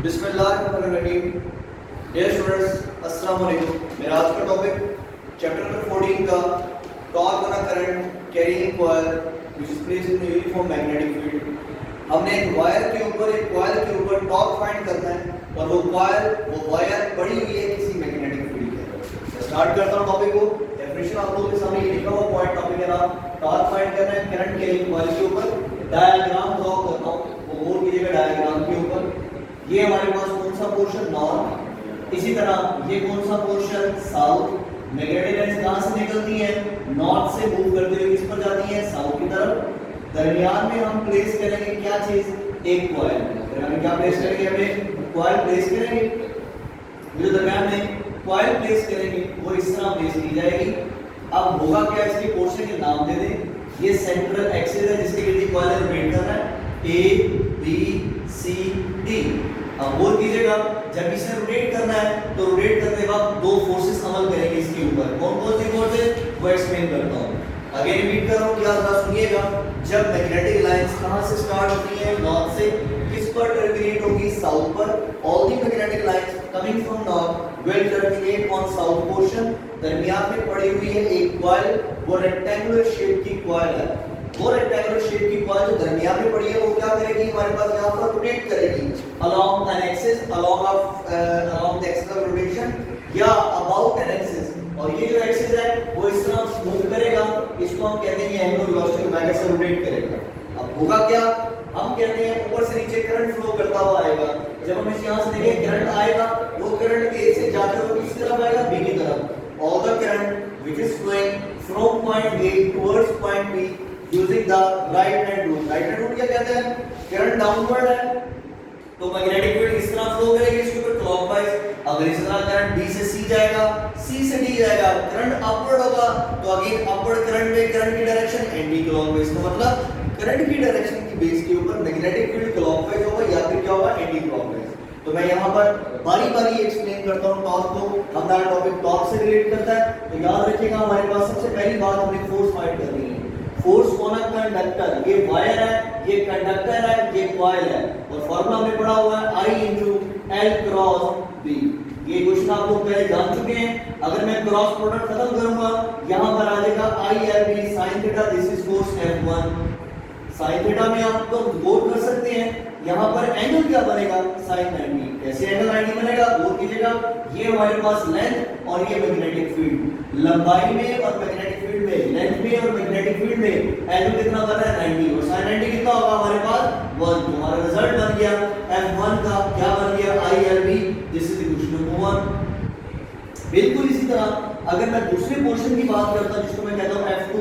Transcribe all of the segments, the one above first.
बिस्मिल्लाहिर्रहमानिर्रहीम। Dear students, अस्सलाम वालेकुम। मेरा आज का टॉपिक चैप्टर नंबर 14 का torque on a current carrying coil which is placed in uniform magnetic field. हमने एक वायर के ऊपर एक कॉइल के ऊपर टॉर्क फाइंड करना है और वो वायर पड़ी हुई है किसी मैग्नेटिक फील्ड के अंदर। मैं स्टार्ट करता हूं टॉपिक को। डेफिनेशन आप लोगों के सामने ये लिखा हुआ पॉइंट टॉपिक है नाम टॉर्क फाइंड करना है करंट कैरिंग कॉइल के ऊपर। डायग्राम ड्रॉ करता हूं, वो मोड़ कीजिएगा डायग्राम के ऊपर। ये हमारे पास कौन सा पोर्शन नॉर्थ, इसी तरह ये कौन सा पोर्शन साउथ। मैग्नेटिक लाइंस कहां से निकलती है? नॉर्थ से मूव करते हुए किस पर जाती है? साउथ की तरफ। दरमियान में हम प्लेस करेंगे क्या चीज? एक कॉइल। दरमियान में क्या प्लेस करेंगे? हमें कॉइल प्लेस करेंगे। जो दरमियान में कॉइल प्लेस करेंगे वो इस तरह प्लेस की जाएगी। अब होगा क्या, इसके पोर्शन के नाम दे दें। ये सेंट्रल एक्सिस है जिसके इर्द कॉइल रोटेट कर रहा है, ए बी सी डी। अब गौर कीजिएगा, जब इसे रोटेट करना है तो रोटेट करते वक्त दो फोर्सेस अमल करेंगे इसके ऊपर। कौन कौन सी फोर्सेस, वो एक्सप्लेन करता हूं। अगेन रिपीट कर रहा हूं, क्या जरा सुनिएगा। जब मैग्नेटिक लाइंस कहां से स्टार्ट होती है? नॉर्थ से। किस पर टर्मिनेट होगी? साउथ पर। All the magnetic lines coming from north will terminate on south portion. दरमियान में पड़ी हुई है एक कॉइल, वो रेक्टेंगुलर शेप की कॉइल है। वो रेक्टेंगुलर शेप की कॉइल जो दरमियान में पड़ी है वो क्या करेगी? हमारे पास यहां पर रोटेट करेगी along an axis, along the axis of rotation या about an axis। और ये जो एक्सिस है वो इस तरह मूव करेगा, इसको हम कहते हैं एंगुलर वेलोसिटी मैग्नेट से रोटेट करेगा। अब होगा क्या, हम कहते हैं ऊपर से नीचे करंट फ्लो करता हुआ आएगा। जब हम इस यहां से देखें करंट आएगा, वो करंट ए से जाते हुए किस तरफ आएगा? बी की तरफ। All the current which is flowing from point A towards point B using the right hand rule. Right hand rule क्या कहते हैं? करंट डाउनवर्ड है तो मैग्नेटिक फील्ड इस तरह फ्लो करेगी इसके ऊपर क्लॉकवाइज। अगर इस तरह करंट बी से सी जाएगा, सी से डी जाएगा, करंट अपवर्ड होगा तो अगेन अपवर्ड करंट में करंट की डायरेक्शन एंटी क्लॉकवाइज। का मतलब करंट की डायरेक्शन की बेस के ऊपर मैग्नेटिक फील्ड क्लॉकवाइज होगा या फिर क्या होगा? Anti clockwise. तो मैं यहाँ पर बारी-बारी एक्सप्लेन करता हूँ टॉर्क को। हमारा टॉपिक टॉर्क से रिलेट करता है तो याद रखिएगा हमारे पास सबसे पहली बात हमें फोर्स फाइंड करनी है। फोर्स ऑन अ कंडक्टर, ये वायर है, ये कंडक्टर है, ये कॉइल है और फार्मूला हमने पढ़ा हुआ है I into L cross B। ये क्वेश्चन आप लोग पहले जान चुके हैं। अगर मैं क्रॉस प्रोडक्ट खत्म करूंगा यहां पर आ जाएगा ILB sin theta, this is force F1 sin theta में आप तो गौर कर सकते हैं यहां पर एंगल क्या बनेगा? sin 90। कैसे एंगल 90 बनेगा? गौर कीजिएगा, ये हमारे पास लेंथ और ये मैग्नेटिक फील्ड। लंबाई में और मैग्नेटिक फील्ड में, लेंथ में और मैग्नेटिक फील्ड में एंगल कितना बन रहा है? 90। और sin 90 कितना होगा हमारे पास? 1। तो हमारा रिजल्ट बन गया F1 का क्या बन गया? ILB। This is equation number 1। बिल्कुल इसी तरह अगर मैं दूसरे पोर्शन की बात करता हूं जिसको मैं कहता हूं F2,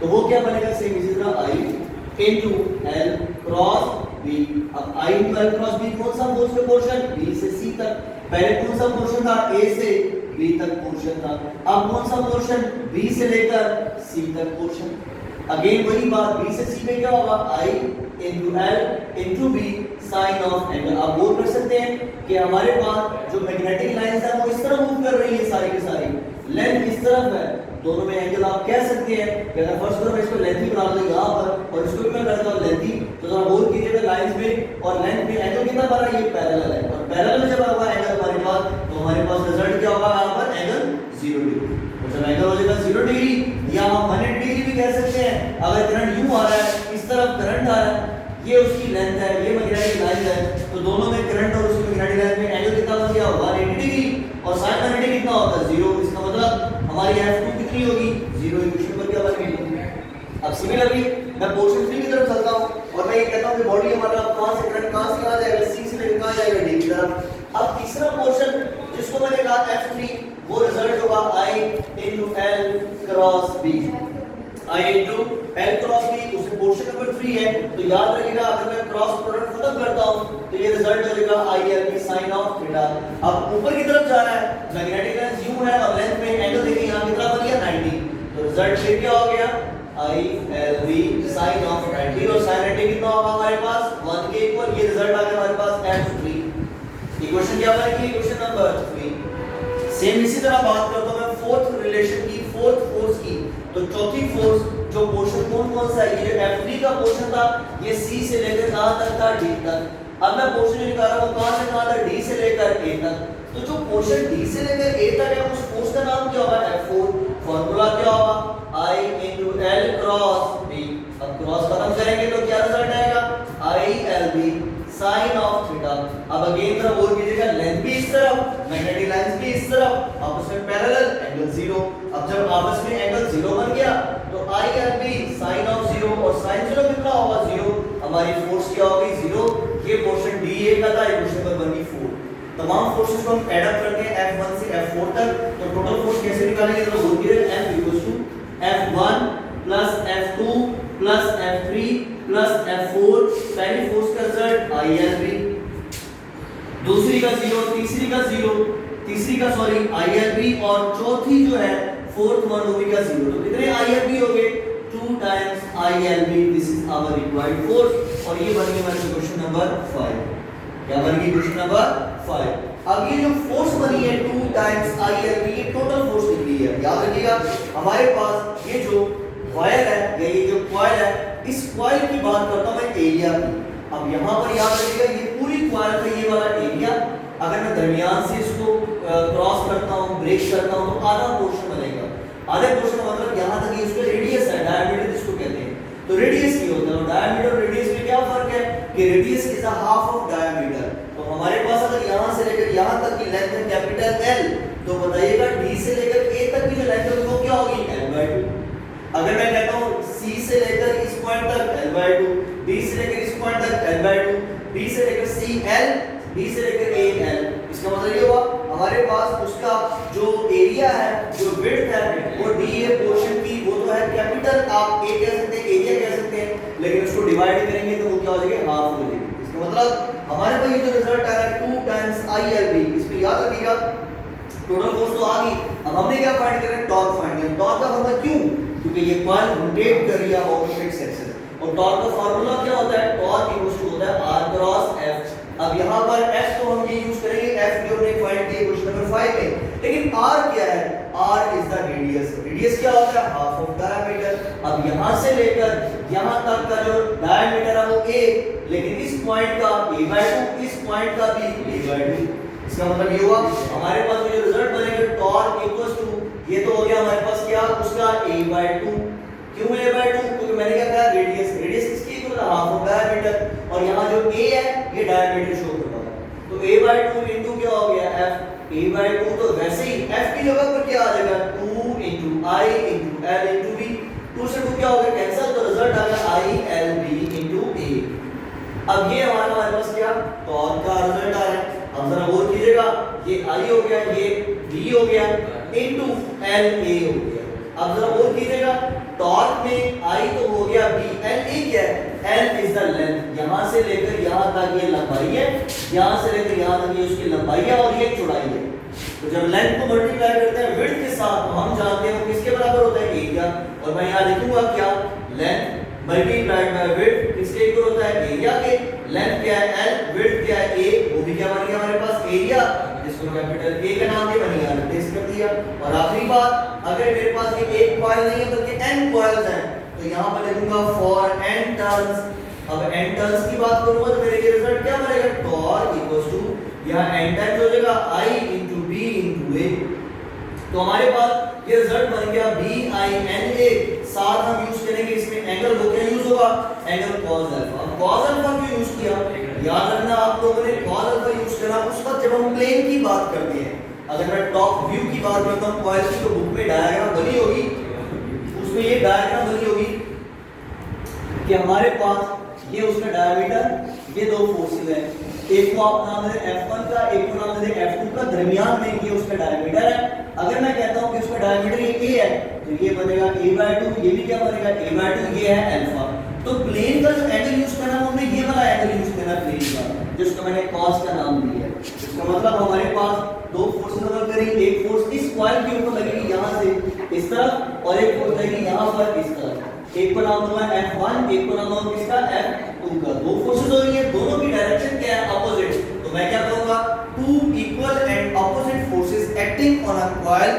तो वो क्या बनेगा? सेम इसी तरह I into L cross B। अब I into L cross B कौन सा फोर्स का पोर्शन? B से C तक। पहले कौन सा पोर्शन था? A से B तक पोर्शन था। अब कौन सा पोर्शन? B से लेकर C तक पोर्शन। अगेन वही बात, B से C में क्या होगा? I into L into B sine of angle. आप गौर कर सकते हैं कि हमारे पास जो मैग्नेटिक लाइंस है वो इस तरह मूव कर रही है सारी की सारी, लेंथ इस तरफ है, दोनों में एंगल आप कह सकते हैं कि अगर फर्स्ट तरफ इसको लेंथ ही बना दो यहां पर और इसको भी मैं करता हूं लेंथ ही, तो जरा गौर कीजिएगा लाइंस में और लेंथ में एंगल कितना बन रहा है? ये पैरेलल है और पैरेलल में जब होगा एंगल हमारे पास तो हमारे पास रिजल्ट क्या होगा? यहां पर एंगल 0 डिग्री। और जब एंगल हो जाएगा 0 डिग्री या हम 180 डिग्री भी कह सकते हैं। अगर करंट यूं आ रहा है, इस तरफ करंट आ रहा है, ये उसकी लेंथ है, ये मैग्नेटिक लाइन है, तो दोनों में करंट और उसकी मैग्नेटिक लाइन में एंगल कितना बन गया? 180 डिग्री। और sin 180 कितना होता है? 0। इसका मतलब हमारी F2 कितनी होगी? 0। इक्वेशन पर क्या बन गई? अब सिमिलरली मैं पोर्शन 3 की तरफ चलता हूं और मैं ये कहता हूं कि बॉडी हमारा कहां से करंट कहां से कहां जाएगा? C से लेकर कहां जाएगा? D की तरफ। अब तीसरा पोर्शन जिसको मैंने कहा F3, वो रिजल्ट होगा I into L cross B। I into L cross B उसमें पोर्शन नंबर 3 है तो याद रखिएगा अगर मैं क्रॉस प्रोडक्ट खत्म करता हूं तो ये रिजल्ट हो जाएगा ILB sin ऑफ थीटा। अब ऊपर की तरफ जा रहा है, मैग्नेटिक लाइंस यूं है और लेंथ में एंगल देखिए यहां कितना बन गया? 90। तो रिजल्ट फिर क्या हो गया? ILB sin ऑफ 90 और sin 90 कितना होगा हमारे पास? 1 के इक्वल। ये रिजल्ट आ गया हमारे पास F3। इक्वेशन क्या बनेगी? Equation number 3। सेम इसी तरह बात करता हूं मैं फोर्थ रिलेशन की, फोर्थ फोर्स की। तो चौथी फोर्स जो पोर्शन कौन सा है? ये जो F3 का पोर्शन था ये C से लेकर कहां तक था? D तक। अब मैं पोर्शन निकाल रहा हूं कहां से कहां तक? D तो जो पोर्शन डी से लेकर ए तक है उस फोर्स का नाम क्या होगा F4। फॉर्मूला क्या होगा I into L cross B। अब क्रॉस खत्म करेंगे तो क्या रिजल्ट आएगा ILB sin ऑफ थीटा। अब अगेन तरफ और कीजिएगा लेंथ भी इस तरफ मैग्नेटिक लाइंस भी इस तरफ आपस में पैरेलल एंगल 0। अब जब आपस में एंगल 0 बन गया तो ILB sin ऑफ 0 और sin 0 कितना होगा 0। हमारी फोर्स क्या होगी 0। ये पोर्शन DA का था, इक्वेशन नंबर 1 की 4। तमाम फोर्सेस को हम ऐड अप करते हैं F1 से F4 तक। तो टोटल फोर्स कैसे निकालेंगे तो बोल दिए F equals to F1 plus F2 plus F3 plus F4। पहली फोर्स का रिजल्ट ILB, दूसरी का 0, तीसरी का ILB और चौथी जो है फोर्थ वन होगी का 0। तो कितने ILB हो गए 2 times ILB। This is our required force और ये बन गई हमारी क्वेश्चन नंबर 5। क्या बन गई क्वेश्चन नंबर 5। अब ये जो फोर्स बनी है 2 टाइम्स ILB ये टोटल फोर्स निकली है। याद रखिएगा हमारे पास ये जो वायर है या ये जो कॉइल है इस कॉइल की बात करता हूं मैं एरिया की। अब यहां पर याद रखिएगा ये पूरी कॉइल का ये वाला एरिया अगर मैं दरमियान से इसको क्रॉस करता हूं ब्रेक करता हूं तो आधा पोर्शन बनेगा। आधे पोर्शन का मतलब यहां तक ये उसका रेडियस है, डायमीटर जिसको कहते हैं। तो रेडियस की होता है डायमीटर और रेडियस में क्या फर्क है कि radius is a half of diameter. तो हमारे पास अगर यहां से लेकर यहां तक की लेंथ है कैपिटल L तो बताइएगा D से लेकर A तक की जो लेंथ है वो क्या होगी L/2। अगर मैं कहता हूं C से लेकर इस पॉइंट तक L/2, D से लेकर इस पॉइंट तक L/2, B से लेकर C L, D से लेकर A L। इसका मतलब ये हुआ हमारे पास उसका जो एरिया है जो विड्थ है वो DA पोर्शन की वो तो है कैपिटल आप A कह सकते हैं एरिया कह सकते हैं लेकिन उसको डिवाइड करेंगे तो वो क्या हो जाएगा हाफ हो जाएगी। इसका मतलब हमारे पास ये जो रिजल्ट आ रहा है 2 टाइम्स ILB। इसमें याद रखिएगा टोटल फोर्स तो आ गई। अब हमने क्या फाइंड करना है टॉर्क फाइंड करना है। टॉर्क का मतलब क्यों क्योंकि ये कॉइल रोटेट कर रही है ऑपोजिट सेक्शन और टॉर्क का फार्मूला क्या होता है टॉर्क इक्वल्स टू होता है R क्रॉस F। अब यहां पर F तो हम ये यूज करेंगे F जो हमने फाइंड किया क्वेश्चन नंबर 5 में, लेकिन R क्या है R is the radius. Radius क्या होता है हाफ ऑफ डायमीटर। अब यहां से लेकर यहां तक का जो डायमीटर है वो A लेकिन इस पॉइंट का A/2 इस पॉइंट का भी A/2। इसका मतलब ये हुआ हमारे पास जो रिजल्ट बनेगा टॉर्क इक्वल्स टू ये तो हो गया हमारे पास क्या उसका A/2। क्यों A/2 क्योंकि मैंने क्या कहा रेडियस किसकी इक्वल है हाफ ऑफ डायमीटर और यहां जो A है ये डायमीटर शो कर रहा है तो A/2 इनटू क्या हो गया F। A/2 तो वैसे ही F की जगह पर क्या आ जाएगा 2 into I into L into B। 2 से 2 क्या हो गया कैंसिल तो रिजल्ट आ गया ILB इनटू A। अब ये हमारे पास क्या टॉर्क का रिजल्ट आ रहा है। अब जरा गौर कीजिएगा ये I हो गया ये B हो गया इनटू LA हो गया। अब जरा गौर कीजिएगा टॉर्क में I तो हो गया B LA क्या है L इज द लेंथ। यहां से लेकर यहां तक ये लंबाई है, यहां से लेकर यहां तक ये उसकी लंबाई है और ये चौड़ाई है। तो जब लेंथ को मल्टीप्लाई करते हैं विड्थ के साथ तो हम जानते हैं वो किसके बराबर होता है एरिया। और मैं यहां लिखूंगा क्या लेंथ मल्टीप्लाइड बाय विड्थ किसके इक्वल होता है एरिया के। लेंथ क्या है L विड्थ क्या है A वो भी क्या बन गया हमारे पास एरिया जिसको कैपिटल A का नाम दिया मैंने यहां रिप्लेस कर दिया। और आखिरी बात अगर मेरे पास ये एक कॉइल नहीं है बल्कि n कॉइल्स हैं तो यहां पर लिखूंगा फॉर n टर्न्स। अब n टर्न्स की बात करूंगा तो मेरे लिए रिजल्ट क्या बनेगा टॉर्क इक्वल्स टू यहां n टाइम्स हो जाएगा I into B into A। तो हमारे पास ये रिजल्ट बन गया BINA। साथ हम यूज करेंगे इसमें एंगल वो क्या यूज होगा एंगल cos अल्फा। अब cos अल्फा क्यों यूज किया याद रखना आप लोगों ने cos अल्फा यूज करा उस वक्त जब हम प्लेन की बात करते हैं। अगर मैं टॉप व्यू की बात करता हूं कॉइल की तो बुक में डायग्राम बनी होगी उसमें ये डायग्राम बनी होगी कि हमारे पास ये उसका डायमीटर ये दो फोर्सेस हैं एक को आप नाम दे F1 का एक को नाम दे F2 का दरमियान में ये उसका डायमीटर है। अगर मैं कहता हूं कि उसका डायमीटर ये A है तो ये बनेगा A/2 ये भी क्या बनेगा A/2 ये है अल्फा। तो प्लेन का जो एंगल यूज करना है हमने ये वाला एंगल यूज करना है प्लेन का जिसको मैंने cos का नाम दिया है। इसका मतलब हमारे पास दो फोर्सेस अगर करें एक फोर्स इस कॉइल के ऊपर लगेगी यहां से इस तरफ और एक फोर्स लगेगी यहां पर इस तरफ। एक को नाम दूंगा F1 एक को नाम दूंगा किसका F2 का। दो फोर्सेस हो रही है दोनों की डायरेक्शन क्या है अपोजिट। तो मैं क्या कहूंगा two equal and opposite forces acting on a coil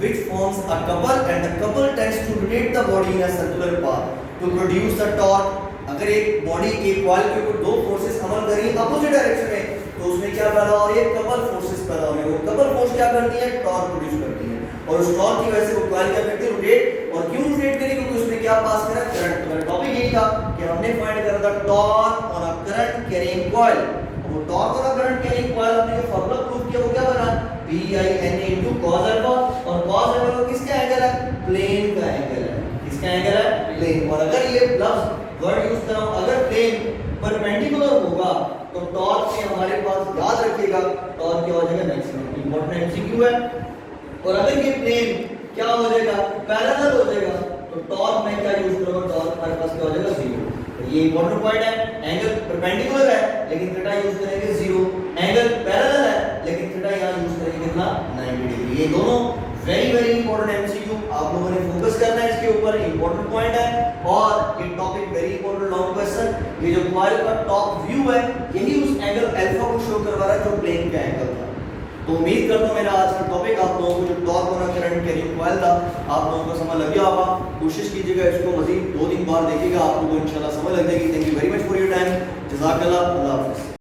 which forms a couple and the couple tends to rotate the body in a circular path to produce the torque। अगर एक body एक coil के ऊपर दो forces अमल कर रही है opposite direction में तो उसमें क्या पैदा हो रही है कपल फोर्सेस पैदा होने को। कपल फोर्स क्या करती है, टॉर्क प्रोड्यूस करती है, और उस टॉर्क की वजह से वो कॉइल क्या करती है, रोटेट। और क्यों रोटेट करेगी, क्योंकि उसने क्या पास करा, करंट। तो मेरा टॉपिक यही था कि हमने फाइंड करा था torque on a current carrying coil. वो torque on a current carrying coil हमने जो फार्मूला प्रूव किया वो क्या बना, VINA cos अल्फा, और cos अल्फा किसका एंगल है, प्लेन का एंगल है। किसका एंगल है, प्लेन। और अगर ये लफ्ज वर्ड यूज कर रहा हूं, अगर प्लेन परपेंडिकुलर होगा तो टॉर्क से हमारे पास याद रखिएगा टॉर्क क्या हो जाएगा, मैक्सिमम। इंपॉर्टेंट एमसीक्यू है। और अगर ये प्लेन क्या हो जाएगा, पैरेलल हो जाएगा, तो टॉर्क में क्या यूज करूंगा, टॉर्क हमारे पास क्या हो जाएगा, 0। तो ये इंपॉर्टेंट पॉइंट है। एंगल परपेंडिकुलर है लेकिन थीटा यूज करेंगे 0, एंगल पैरेलल है लेकिन थीटा यहां यूज करेंगे कितना, 90 डिग्री। ये दोनों वेरी इंपॉर्टेंट एमसीक्यू, आप लोगों ने फोकस करना है इसके ऊपर, इंपॉर्टेंट पॉइंट है। और ये topic very important long question, ये जो कॉइल का टॉप व्यू है यही उस एंगल अल्फा को शो करवा रहा है जो प्लेन का एंगल था। तो उम्मीद करता हूं मेरा आज का टॉपिक आप लोगों को जो torque on a current carrying coil था आप लोगों को समझ लग गया होगा। कोशिश कीजिएगा इसको मजीद 2-3 बार देखिएगा, आप लोगों को इंशाल्लाह समझ लग जाएगी। Thank you very much for your time. जज़ाकल्लाह। अल्लाह हाफ़िज़।